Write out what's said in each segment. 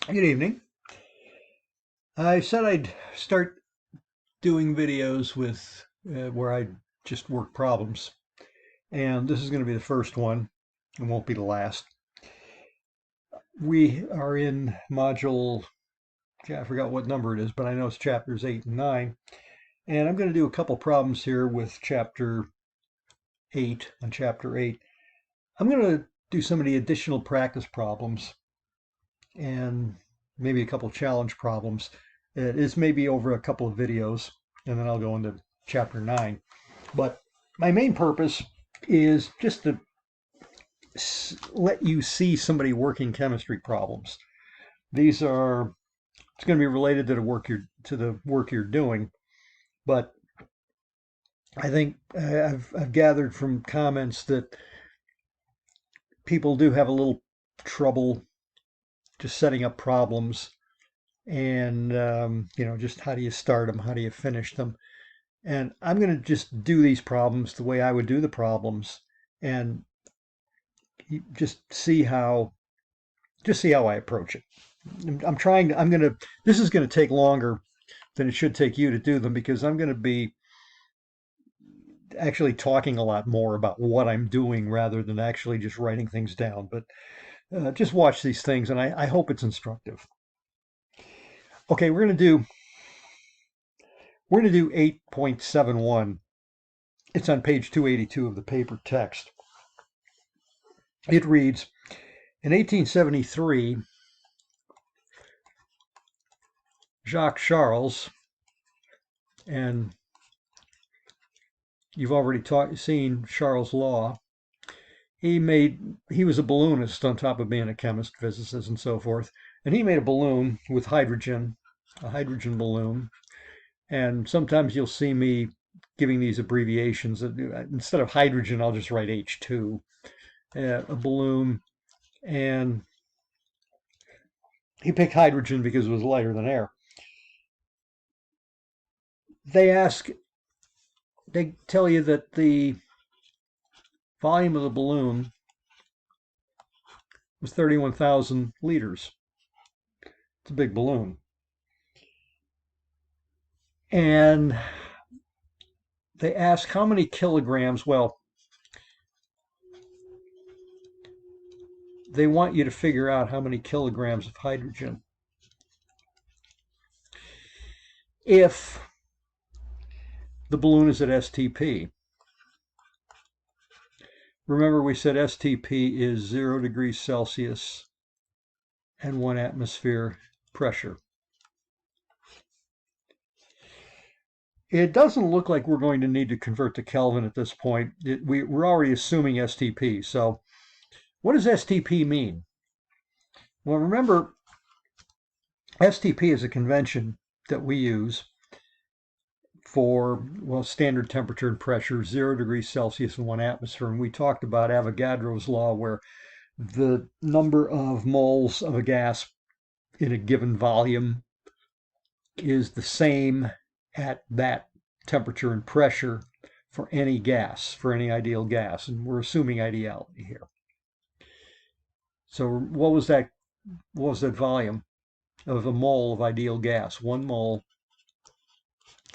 Good evening. I said I'd start doing videos with where I just work problems, and this is going to be the first one. It won't be the last. We are in module, I forgot what number it is, but I know it's chapters 8 and 9, and I'm going to do a couple problems here with chapter 8 and chapter 8. I'm going to do some of the additional practice problems and maybe a couple challenge problems. It's maybe over a couple of videos, and then I'll go into chapter 9. But my main purpose is just to let you see somebody working chemistry problems. These are it's going to be related to the work you're doing, but I think I've gathered from comments that people do have a little trouble just setting up problems and just how do you start them, how do you finish them. And I'm going to just do these problems the way I would do the problems and just see how I approach it. This is going to take longer than it should take you to do them because I'm going to be actually talking a lot more about what I'm doing rather than actually just writing things down. But just watch these things and I hope it's instructive. Okay, we're going to do 8.71. It's on page 282 of the paper text. It reads, in 1873, Jacques Charles, and you've already seen Charles' law. He was a balloonist on top of being a chemist, physicist, and so forth. And he made a balloon with hydrogen, a hydrogen balloon. And sometimes you'll see me giving these abbreviations. Instead of hydrogen, I'll just write H2, a balloon. And he picked hydrogen because it was lighter than air. They tell you that the volume of the balloon was 31,000 liters. It's a big balloon. And they ask how many kilograms. Well, they want you to figure out how many kilograms of hydrogen. If the balloon is at STP. Remember we said STP is 0 degrees Celsius and 1 atmosphere pressure. It doesn't look like we're going to need to convert to Kelvin at this point. We're already assuming STP. So what does STP mean? Well, remember, STP is a convention that we use for, well, standard temperature and pressure, 0 degrees Celsius and 1 atmosphere. And we talked about Avogadro's law, where the number of moles of a gas in a given volume is the same at that temperature and pressure for any gas, for any ideal gas. And we're assuming ideality here. So what was that volume of a mole of ideal gas? 1 mole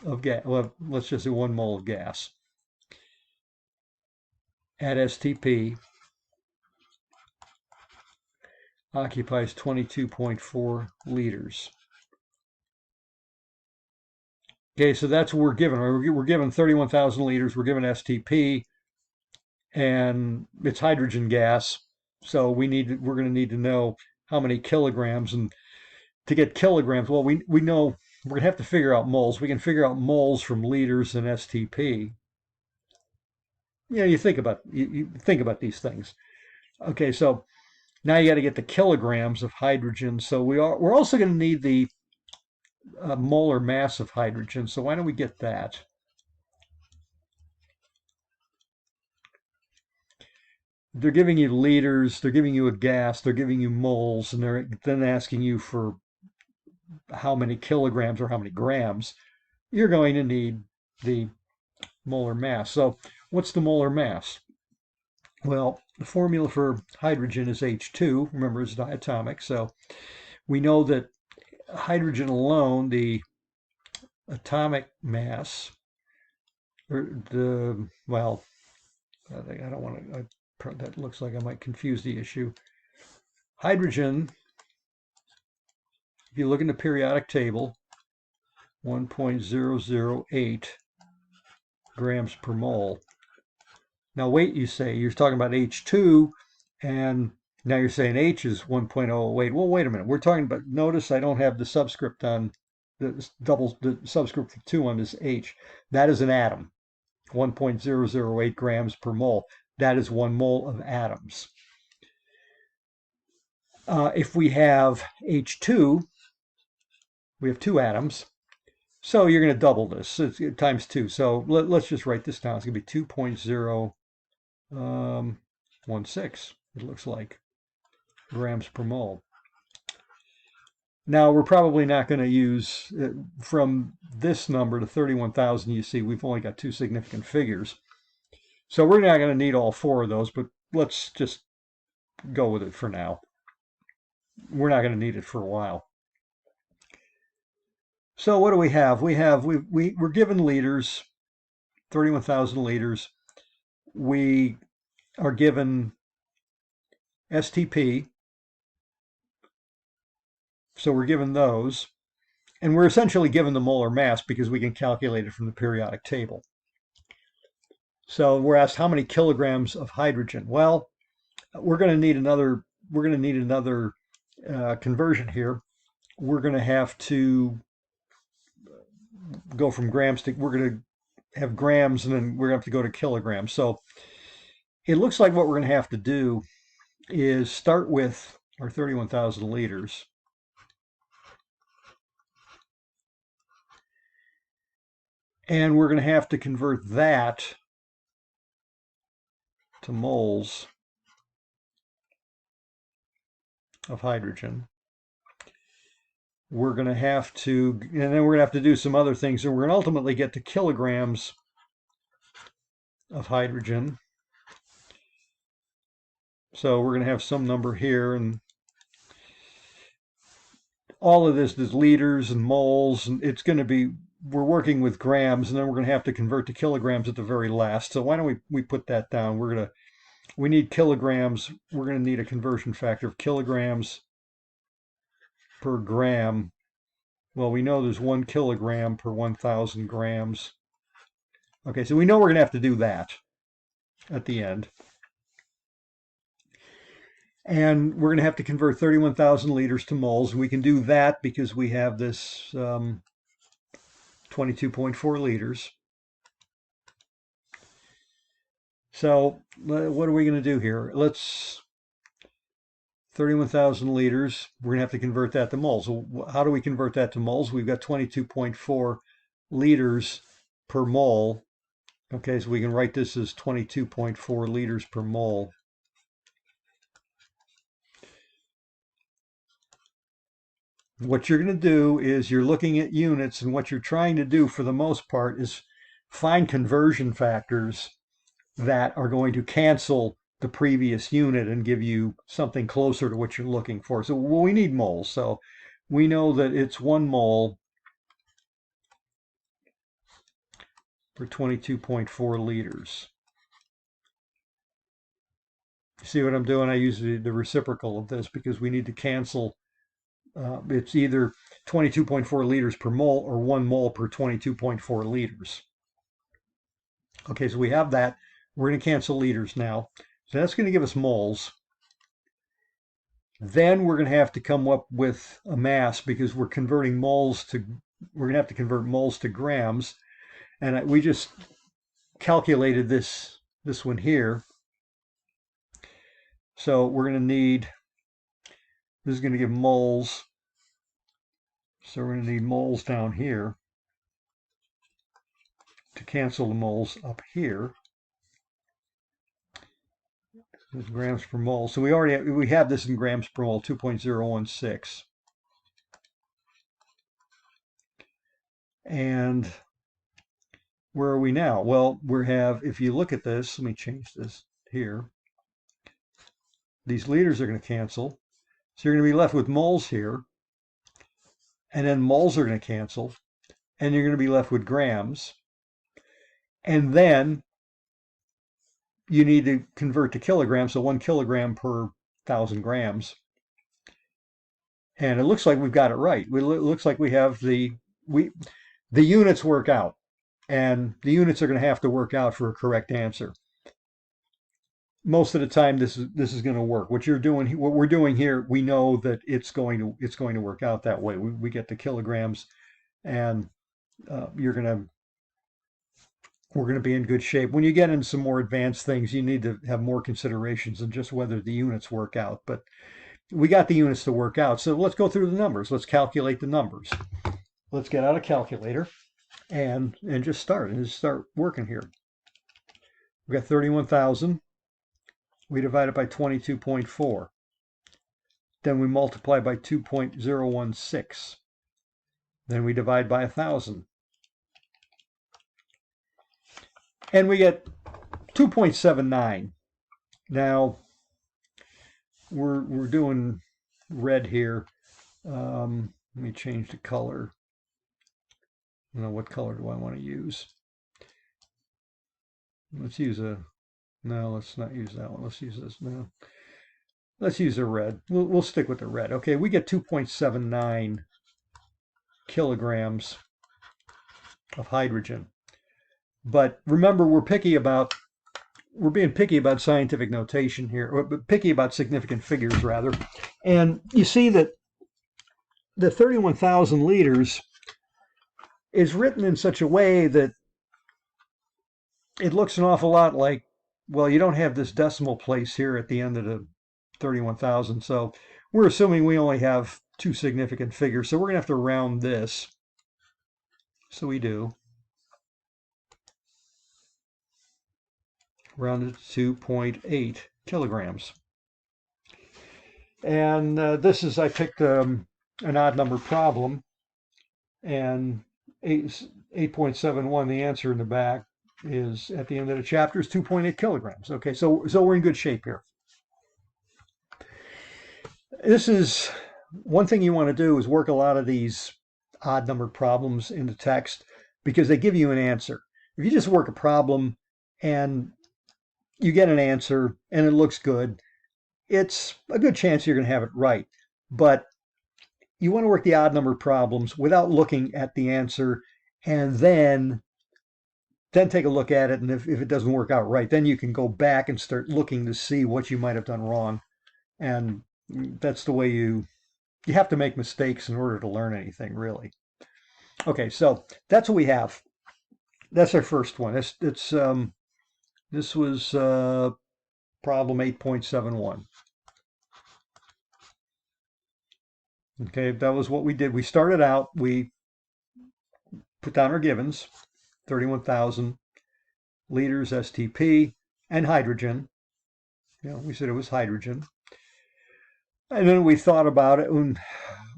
of gas. Well, let's just say 1 mole of gas at STP occupies 22.4 liters. Okay, so that's what we're given. We're given 31,000 liters. We're given STP, and it's hydrogen gas. So we're going to need to know how many kilograms. And to get kilograms, well, we know we're going to have to figure out moles. We can figure out moles from liters and STP. You think about these things. Okay, so now you got to get the kilograms of hydrogen. So we're also going to need the molar mass of hydrogen. So why don't we get that? They're giving you liters, they're giving you a gas, they're giving you moles, and they're then asking you for how many kilograms or how many grams. You're going to need the molar mass. So what's the molar mass? Well, the formula for hydrogen is H2. Remember, it's diatomic. So We know that hydrogen alone, the atomic mass, or well, I don't want to, that looks like I might confuse the issue. Hydrogen, if you look in the periodic table, 1.008 grams per mole. Now wait, you say, you're talking about H2, and now you're saying H is 1.008. Well, wait a minute. We're talking about, notice I don't have the subscript on, the subscript 2 on this H. That is an atom, 1.008 grams per mole. That is 1 mole of atoms. If we have H2, we have 2 atoms. So you're going to double this. It's times 2. So let's just write this down. It's going to be 2.016, it looks like, grams per mole. Now, we're probably not going to use, from this number to 31,000, you see, we've only got 2 significant figures. So we're not going to need all 4 of those, but let's just go with it for now. We're not going to need it for a while. So what do we have? We're given liters, 31,000 liters. We are given STP, so we're given those, and we're essentially given the molar mass because we can calculate it from the periodic table. So we're asked how many kilograms of hydrogen. Well, we're going to need another conversion here. We're going to have to go from grams to, we're going to have grams, and then we're going to have to go to kilograms. So it looks like what we're going to have to do is start with our 31,000 liters. And we're going to have to convert that to moles of hydrogen. We're going to have to, and then we're going to have to do some other things, and we're going to ultimately get to kilograms of hydrogen. So we're going to have some number here, and all of this is liters and moles, and it's going to be, we're working with grams, and then we're going to have to convert to kilograms at the very last. So why don't we put that down? We need kilograms. We're going to need a conversion factor of kilograms per gram. Well, we know there's 1 kilogram per 1,000 grams. Okay, so we know we're going to have to do that at the end. And we're going to have to convert 31,000 liters to moles. We can do that because we have this 22.4 liters. So what are we going to do here? 31,000 liters, we're going to have to convert that to moles. So how do we convert that to moles? We've got 22.4 liters per mole. Okay, so we can write this as 22.4 liters per mole. What you're going to do is you're looking at units, and what you're trying to do for the most part is find conversion factors that are going to cancel the previous unit and give you something closer to what you're looking for. So we need moles. So we know that it's 1 mole for 22.4 liters. See what I'm doing? I use the reciprocal of this because we need to cancel. It's either 22.4 liters per mole or 1 mole per 22.4 liters. Okay, so we have that. We're going to cancel liters now. So that's going to give us moles. Then we're going to have to come up with a mass because we're converting moles to, we're going to have to convert moles to grams. And we just calculated this one here. So we're going to need, this is going to give moles. So we're going to need moles down here to cancel the moles up here. This is grams per mole. So we have this in grams per mole, 2.016. And where are we now? Well, if you look at this, let me change this here. These liters are going to cancel. So you're going to be left with moles here. and then moles are going to cancel, and you're going to be left with grams. And then you need to convert to kilograms, so 1 kilogram per 1,000 grams. And it looks like we've got it right. It looks like we have the units work out, and the units are going to have to work out for a correct answer. Most of the time, this is going to work. What we're doing here, we know that it's going to work out that way. We get the kilograms, and we're going to be in good shape. When you get into some more advanced things, you need to have more considerations than just whether the units work out. But we got the units to work out. So let's go through the numbers. Let's calculate the numbers. Let's get out a calculator and just start working here. We got 31,000. We divide it by 22.4. Then we multiply by 2.016. Then we divide by 1,000. And we get 2.79. Now, we're doing red here. Let me change the color. I don't know, what color do I want to use? Let's use no, let's not use that one. Let's use this. No, let's use the red. We'll stick with the red. Okay, we get 2.79 kilograms of hydrogen. But remember, we're being picky about scientific notation here, or picky about significant figures rather. And you see that the 31,000 liters is written in such a way that it looks an awful lot like, well, you don't have this decimal place here at the end of the 31,000. So we're assuming we only have 2 significant figures. So we're going to have to round this. So we do. Rounded to 2.8 kilograms. And this is, I picked an odd number problem. And 8.71, the answer in the back, is at the end of the chapter is 2.8 kilograms. Okay, so we're in good shape here. This is one thing you want to do, is work a lot of these odd numbered problems into text, because they give you an answer. If you just work a problem and you get an answer and it looks good, it's a good chance you're going to have it right. But you want to work the odd numbered problems without looking at the answer, and then take a look at it, and if it doesn't work out right, then you can go back and start looking to see what you might have done wrong. And that's the way you have to make mistakes in order to learn anything, really. Okay, so that's what we have. That's our first one. This was problem 8.71. Okay, that was what we did. We started out, we put down our givens, 31,000 liters STP and hydrogen. We said it was hydrogen. And then we thought about it, and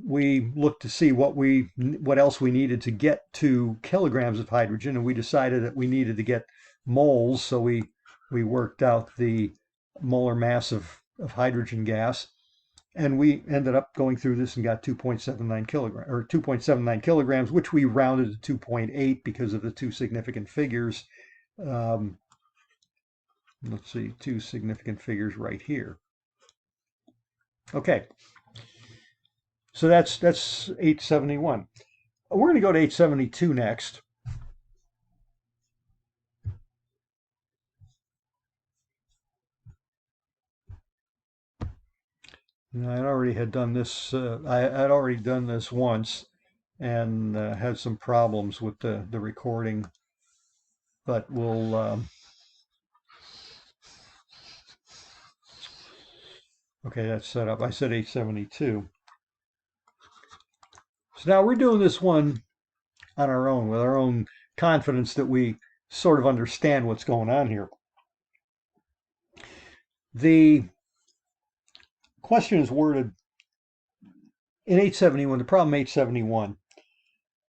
we looked to see what else we needed to get to kilograms of hydrogen, and we decided that we needed to get moles, so we worked out the molar mass of hydrogen gas, and we ended up going through this and got 2.79 kilograms, which we rounded to 2.8 because of the 2 significant figures. Let's see, 2 significant figures right here. Okay, so that's 871. We're going to go to 872 next. I already had done this. I had already done this once, and had some problems with the recording. But we'll. Okay, that's set up. I said 872. So now we're doing this one on our own, with our own confidence that we sort of understand what's going on here. The question is worded in 871, the problem 871.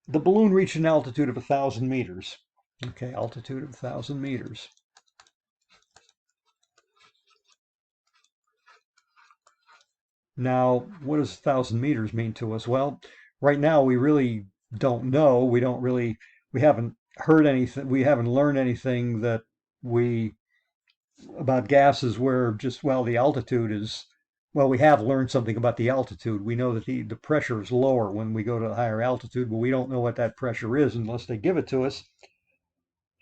The balloon reached an altitude of 1,000 meters. Okay, altitude of 1,000 meters. Now, what does 1,000 meters mean to us? Well, right now we really don't know. We haven't heard anything, we haven't learned anything that we about gases where just, well, the altitude is, well, we have learned something about the altitude. We know that the pressure is lower when we go to a higher altitude, but we don't know what that pressure is unless they give it to us.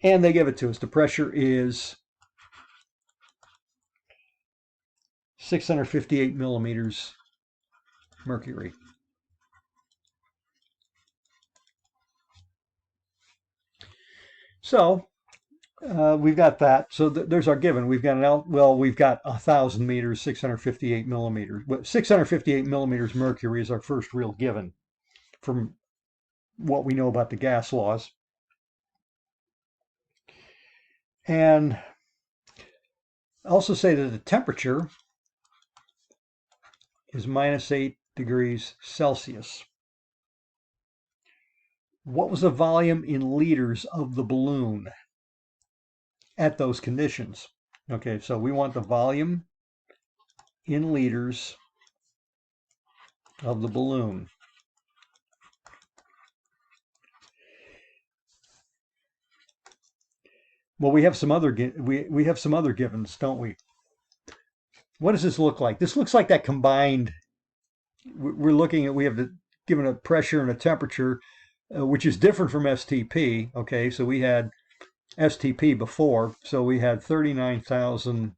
And they give it to us. The pressure is 658 millimeters mercury. So we've got that. So there's our given. We've got we've got 1,000 meters, 658 millimeters. But 658 millimeters mercury is our first real given from what we know about the gas laws. And I also say that the temperature is -8 degrees Celsius. What was the volume in liters of the balloon at those conditions? Okay, so we want the volume in liters of the balloon. Well, we have some other we have some other givens, don't we? What does this look like? This looks like that combined. We're looking at, we have given a pressure and a temperature, which is different from STP. Okay, so we had STP before, so we had 39,000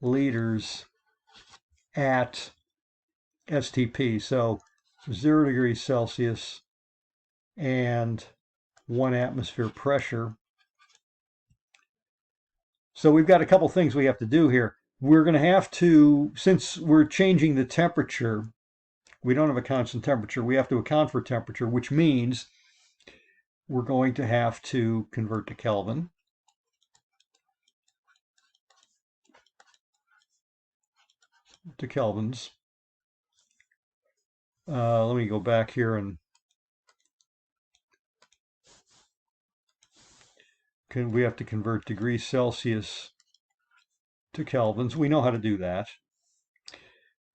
liters at STP. So 0 degrees Celsius and 1 atmosphere pressure. So we've got a couple things we have to do here. We're going to have to, since we're changing the temperature, we don't have a constant temperature, we have to account for temperature, which means we're going to have to convert to Kelvin. To kelvins. Let me go back here and we have to convert degrees Celsius to kelvins. We know how to do that.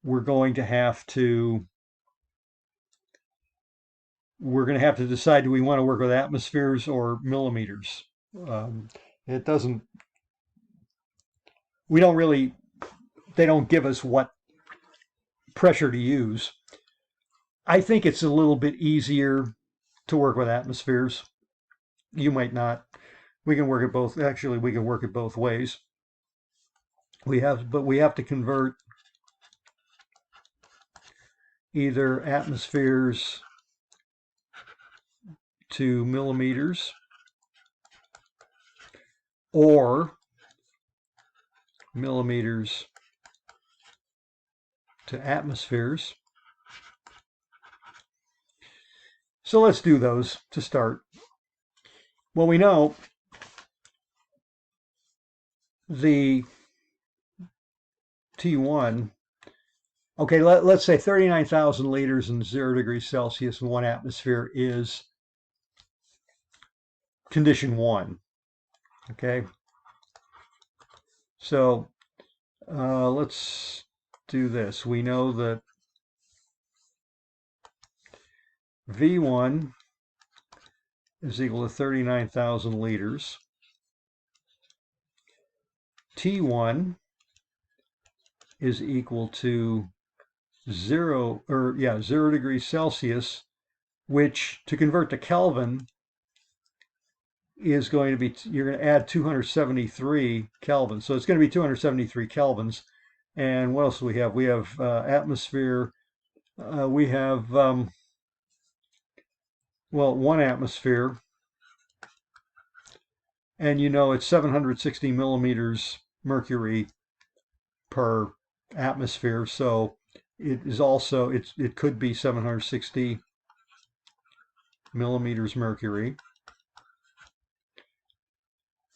We're going to have to decide, do we want to work with atmospheres or millimeters? It doesn't, we don't really, they don't give us what pressure to use. I think it's a little bit easier to work with atmospheres. You might not. We can work it both. Actually, we can work it both ways. But we have to convert either atmospheres to millimeters or millimeters to atmospheres. So let's do those to start. Well, we know the T1, okay, let's say 39,000 liters and 0 degrees Celsius and 1 atmosphere is condition 1. Okay, so let's do this. We know that V1 is equal to 39,000 liters. T1 is equal to 0 degrees Celsius, which to convert to Kelvin is going to be, you're going to add 273 Kelvin. So it's going to be 273 kelvins. And what else do we have? We have atmosphere. We have, well, 1 atmosphere. And you know it's 760 millimeters mercury per atmosphere. So it is also, it could be 760 millimeters mercury.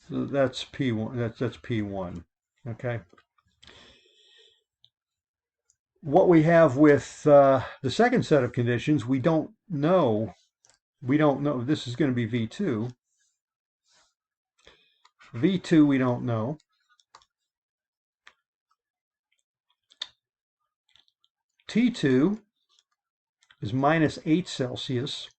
So that's P1. That's P1. Okay. What we have with the second set of conditions, we don't know. We don't know. This is going to be V2. V2 we don't know. T2 is minus 8 Celsius.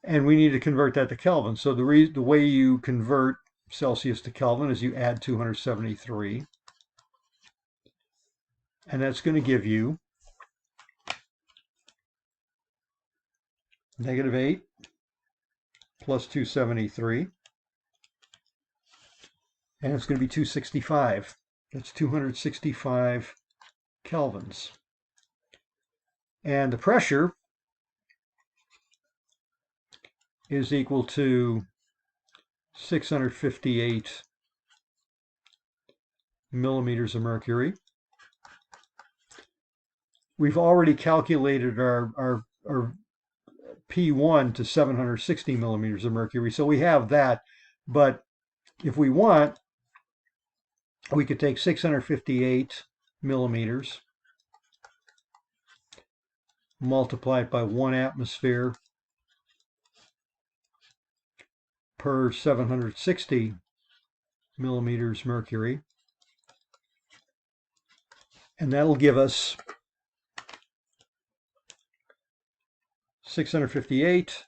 And we need to convert that to Kelvin. So the way you convert Celsius to Kelvin is you add 273. And that's going to give you -8 plus 273. And it's going to be 265. That's 265 kelvins. And the pressure is equal to 658 millimeters of mercury. We've already calculated our P1 to 760 millimeters of mercury, so we have that. But if we want, we could take 658 millimeters, multiply it by 1 atmosphere per 760 millimeters mercury, and that'll give us 658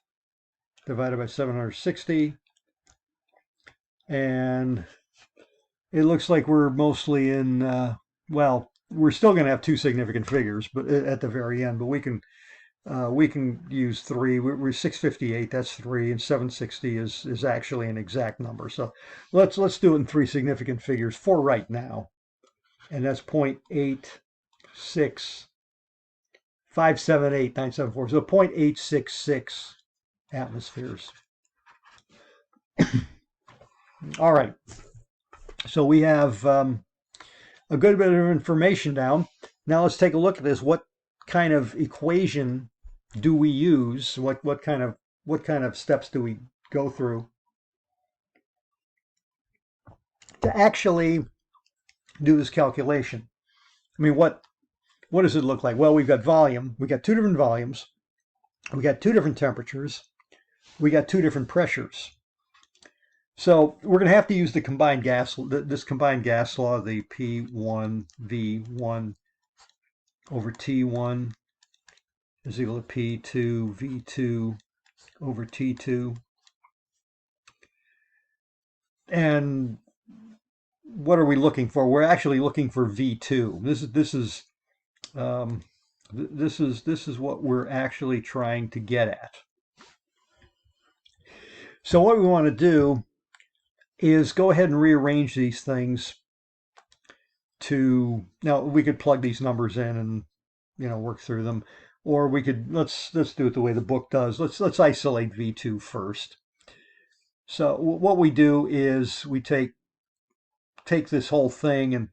divided by 760, and it looks like we're mostly in, well, we're still going to have two significant figures, but at the very end, but we can use 3. We're 658, that's 3, and 760 is actually an exact number. So let's do it in 3 significant figures for right now. And that's 0.86578,974. So 0.866 atmospheres. All right. So we have a good bit of information down. Now let's take a look at this. What kind of equation do we use? What kind of steps do we go through to actually do this calculation? I mean, what does it look like? Well, we've got volume. We got 2 different volumes. We got 2 different temperatures. We got 2 different pressures. So we're going to have to use the combined gas, this combined gas law, the P1 V1 over T1 is equal to P2 V2 over T2. And what are we looking for? We're actually looking for V2. This is what we're actually trying to get at. So what we want to do is go ahead and rearrange these things to, now we could plug these numbers in and work through them, or we could let's do it the way the book does. Let's isolate V2 first. So what we do is we take this whole thing, and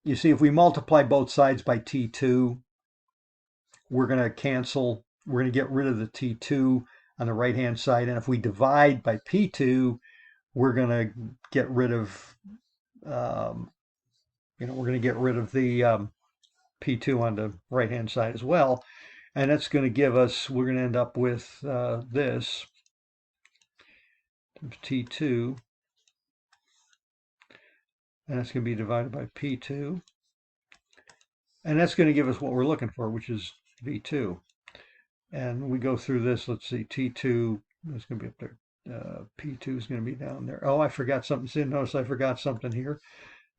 you see if we multiply both sides by T2, we're going to cancel, we're going to get rid of the T2 on the right hand side, and if we divide by P2, we're going to get rid of the P2 on the right hand side as well, and that's going to give us, we're going to end up with this T2, and that's going to be divided by P2, and that's going to give us what we're looking for, which is V2. And we go through this, let's see, T2 is going to be up there. P2 is going to be down there. Oh, I forgot something. Notice I forgot something here.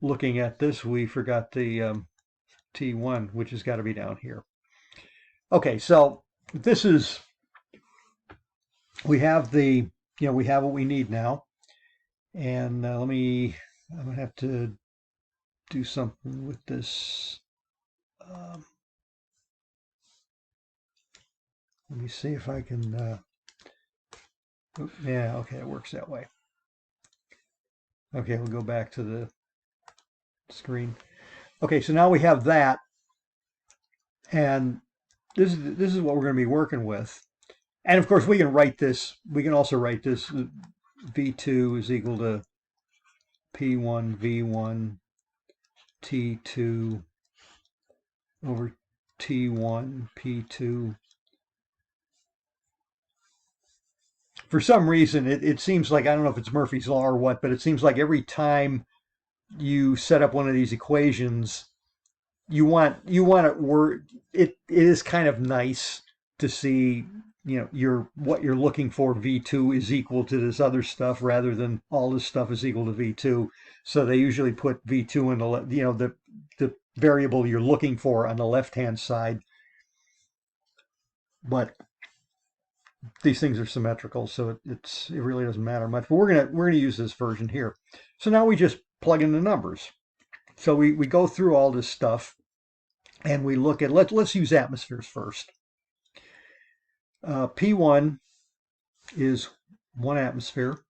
Looking at this, we forgot the T1, which has got to be down here. Okay, so this is, we have we have what we need now. And I'm going to have to do something with this. Let me see if I can, yeah, okay, it works that way. Okay, we'll go back to the screen. Okay, so now we have that, and this is what we're going to be working with. And of course, we can write this. We can also write this: V2 is equal to P1 V1 T2 over T1 P2. For some reason, it seems like, I don't know if it's Murphy's Law or what, but it seems like every time you set up one of these equations, you want it word it is kind of nice to see, what you're looking for, V2 is equal to this other stuff rather than all this stuff is equal to V2. So they usually put V2 in the variable you're looking for on the left hand side. But these things are symmetrical, so it really doesn't matter much. But we're gonna use this version here. So now we just plug in the numbers. So we go through all this stuff and we look at, let's use atmospheres first. P1 is 1 atmosphere,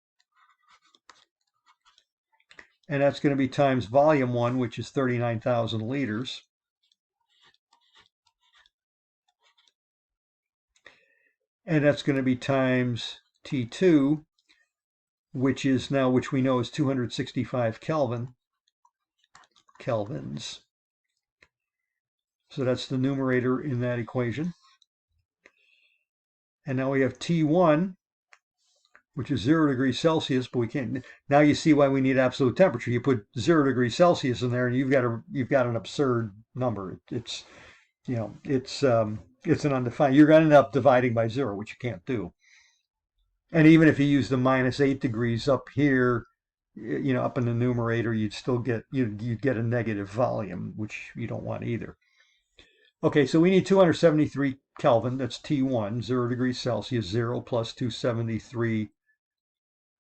and that's going to be times volume 1, which is 39,000 liters. And that's going to be times T2, which we know is 265 kelvins. So that's the numerator in that equation. And now we have T1, which is 0 degrees Celsius, but we can't. Now you see why we need absolute temperature. You put 0 degrees Celsius in there, and you've got an absurd number. It's an undefined. You're going to end up dividing by 0, which you can't do. And even if you use the -8 degrees up here, up in the numerator, you'd get a negative volume, which you don't want either. Okay, so we need 273 Kelvin. That's T1, 0 degrees Celsius, 0 plus 273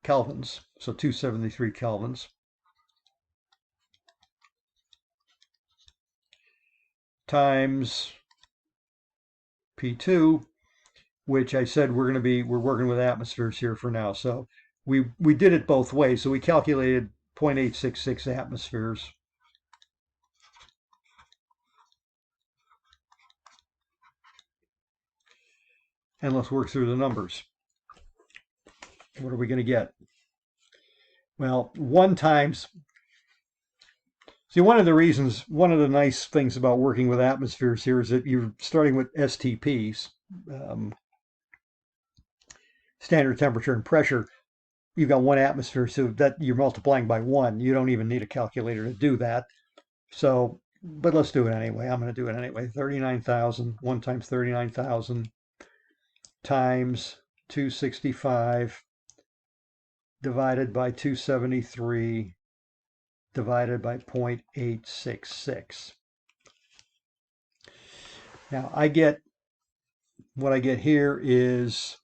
kelvins. So 273 kelvins times P2, which I said we're working with atmospheres here for now. So we did it both ways. So we calculated 0.866 atmospheres. And let's work through the numbers. What are we going to get? Well, 1 times. See, one of the nice things about working with atmospheres here is that you're starting with STPs, standard temperature and pressure. You've got 1 atmosphere, so that you're multiplying by 1. You don't even need a calculator to do that. So, but let's do it anyway. I'm going to do it anyway. 39,000, 1 times 39,000 times 265 divided by 273 divided by 0.866. Now what I get here is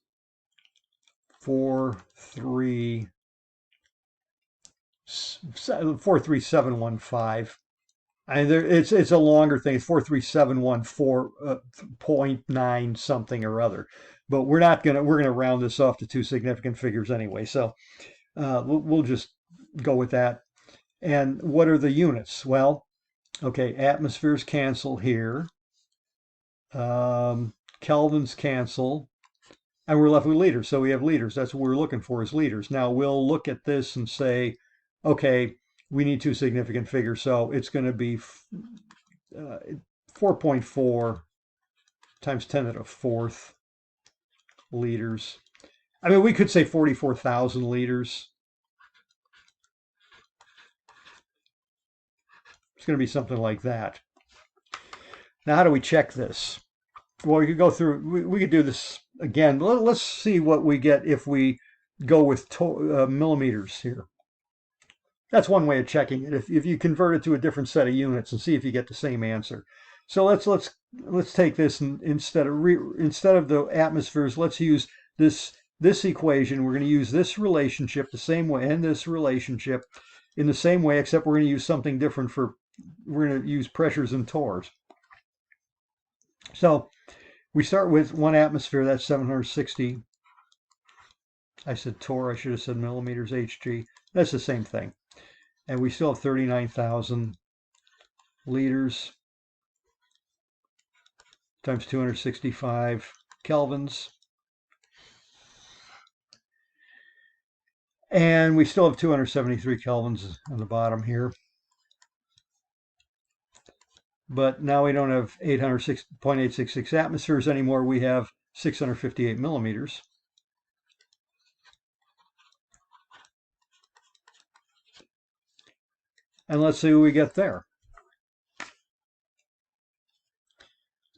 43715. And it's a longer thing. It's 43714.9 something or other. But we're gonna round this off to 2 significant figures anyway. So we'll just go with that. And what are the units? Well, okay, atmospheres cancel here. Kelvins cancel. And we're left with liters. So we have liters. That's what we're looking for, is liters. Now we'll look at this and say, okay, we need 2 significant figures. So it's going to be 4.4 times 10 to the 4th liters. I mean, we could say 44,000 liters. It's going to be something like that. Now, how do we check this? Well, we could go through, we could do this again. Let's see what we get if we go with millimeters here. That's one way of checking it. If you convert it to a different set of units and see if you get the same answer. So let's take this, and instead of the atmospheres, let's use this equation. We're going to use this relationship the same way, and this relationship in the same way, except we're going to use something different we're going to use pressures and torrs. So we start with 1 atmosphere, that's 760. I said torr, I should have said millimeters, Hg. That's the same thing. And we still have 39,000 liters times 265 kelvins. And we still have 273 kelvins on the bottom here. But now we don't have 806.866 atmospheres anymore. We have 658 millimeters. And let's see what we get there.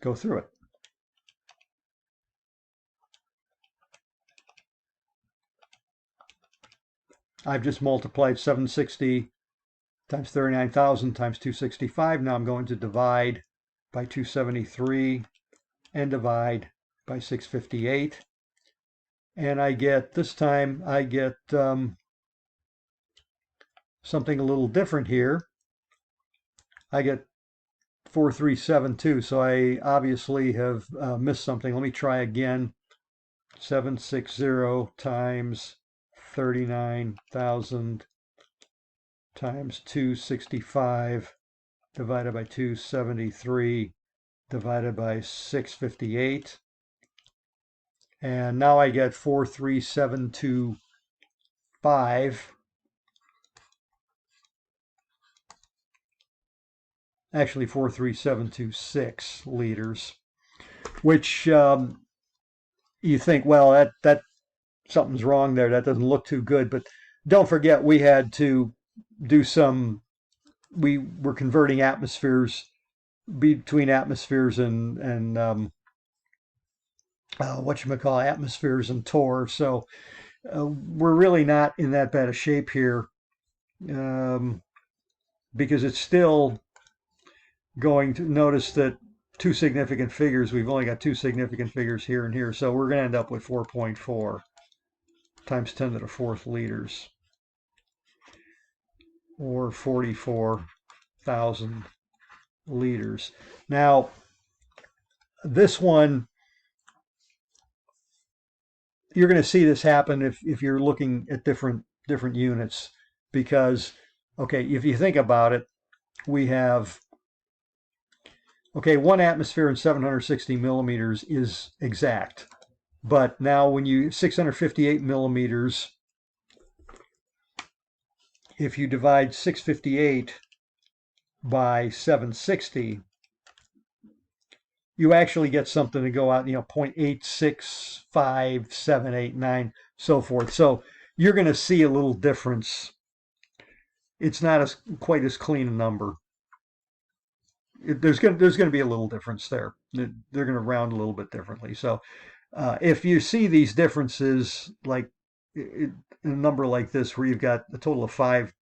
Go through it. I've just multiplied 760 times 39,000 times 265. Now I'm going to divide by 273 and divide by 658. And I get, this time, I get something a little different here. I get 4372, so I obviously have missed something. Let me try again. 760 times 39,000 times 265 divided by 273 divided by 658. And now I get 43725. Actually 43726 liters, which you think, well, that something's wrong there. That doesn't look too good. But don't forget, we had to do we were converting atmospheres between atmospheres and whatchamacallit, atmospheres and torr. So we're really not in that bad a shape here, because it's still going to notice that two significant figures, we've only got two significant figures here and here. So we're going to end up with 4.4 times 10 to the fourth liters, or 44,000 liters. Now, this one, you're going to see this happen if you're looking at different units, because, okay, if you think about it, we have, okay, 1 atmosphere in 760 millimeters is exact. But now when you 658 millimeters, if you divide 658 by 760, you actually get something to go out, 0.8657889, so forth. So you're going to see a little difference. It's not quite as clean a number. There's going to be a little difference there. They're going to round a little bit differently. So if you see these differences, like in a number like this, where you've got a total of five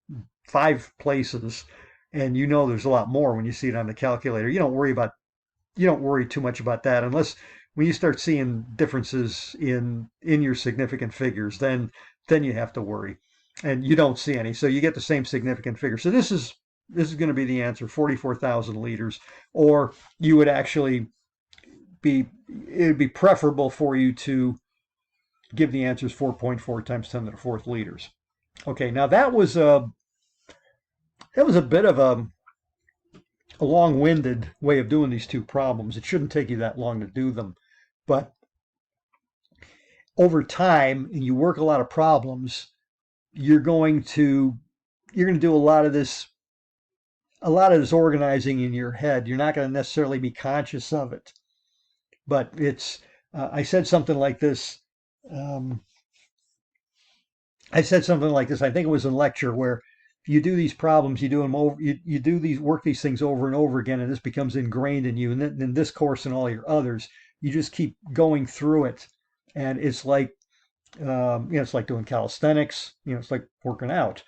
places, and there's a lot more when you see it on the calculator, you don't worry too much about that, unless when you start seeing differences in your significant figures, then you have to worry, and you don't see any. So you get the same significant figure. So this is going to be the answer, 44,000 liters, or you would actually it'd be preferable for you to give the answers 4.4 times 10 to the fourth liters. Okay, now that was a bit of a long-winded way of doing these two problems. It shouldn't take you that long to do them, but over time, and you work a lot of problems, you're going to do a lot of this organizing in your head. You're not going to necessarily be conscious of it, but it's I said something like this. I think it was in lecture, where you do these problems, you do them over, you work these things over and over again, and this becomes ingrained in you. And then in this course and all your others, you just keep going through it, and it's like it's like doing calisthenics. It's like working out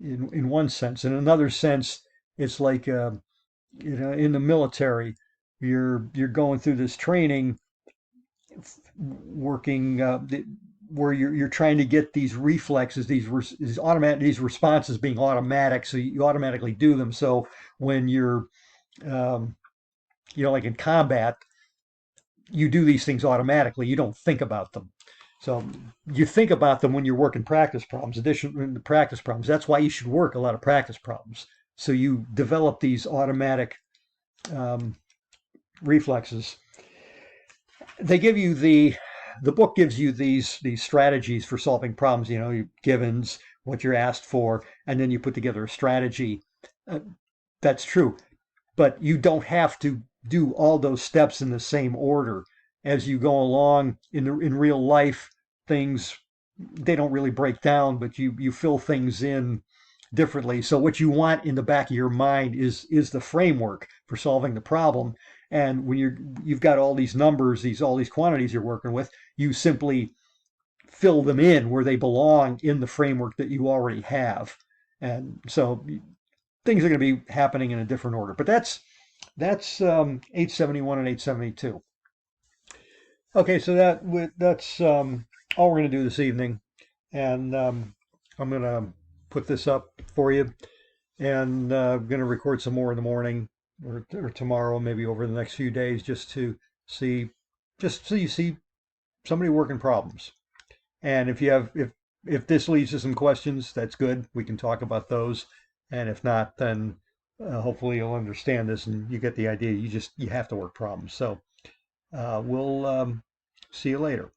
in one sense. In another sense, it's like in the military, you're going through this training, working where you're trying to get these reflexes, these responses being automatic, so you automatically do them. So when you're like in combat, you do these things automatically. You don't think about them. So you think about them when you're working practice problems. Additional practice problems. That's why you should work a lot of practice problems. So you develop these automatic reflexes. They give you the book gives you these strategies for solving problems. Givens, what you're asked for, and then you put together a strategy. That's true, but you don't have to do all those steps in the same order as you go along. In real life, things, they don't really break down, but you fill things in differently. So what you want in the back of your mind is the framework for solving the problem. And when you've got all these numbers, all these quantities you're working with, you simply fill them in where they belong in the framework that you already have. And so things are going to be happening in a different order. But that's 871 and 872. Okay, so that's all we're going to do this evening, and I'm going to put this up for you, and I'm going to record some more in the morning or tomorrow, maybe over the next few days, see, just so you see somebody working problems. And if this leads to some questions, that's good. We can talk about those, and if not, then hopefully you'll understand this and you get the idea. You have to work problems. So we'll see you later.